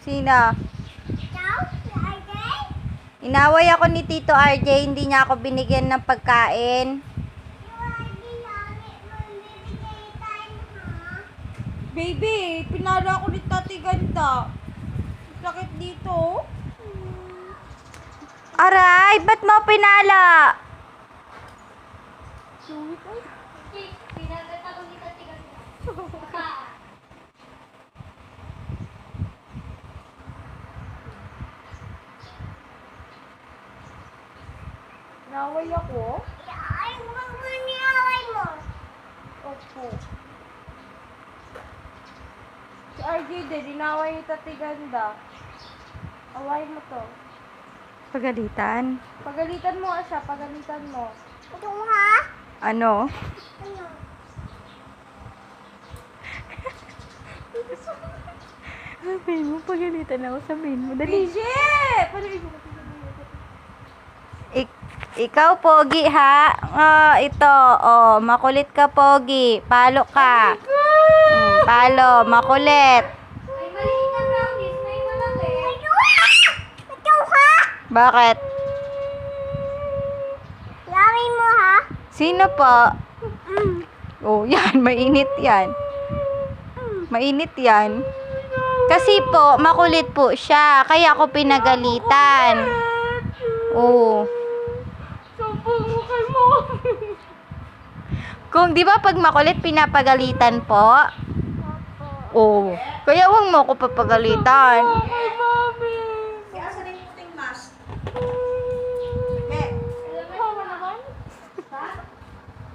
Sino? Ikaw? Si RJ? Inaway ako ni Tito RJ, hindi niya ako binigyan ng pagkain. Yung RJ namin, magbibigay tayo, ha? Baby, pinala ako ni Tati Ganda. Sakit dito. Aray, ba't mo pinala? Pinagat ako ni Tati Ganda. Naway ako. Ay, magmaniaway mo. Opo. Si RJ din, inaway ni Tati Ganda. Away mo to. Pagalitan? Pagalitan mo siya, pagalitan mo. Ito, ha? Ano? Ano? Sabihin mo, pagalitan ako. Sabihin mo, dali. BJ! Paano ikaw? Ikaw, Pogi, ha? Ito, makulit ka, Pogi. Palo ka. Palo, makulit. May maliit na brownies, may malaki. Ito, ha? Bakit? Laway mo, ha? Sino po? Oh, yan, mainit yan. Mainit yan. Kasi po, makulit po siya. Kaya ako pinagalitan. Oh. Sampung mo kay Mommy. Kung di ba pag makulit, pinapagalitan po? Oh. Kaya huwag mo ako papagalitan. Kay Mommy.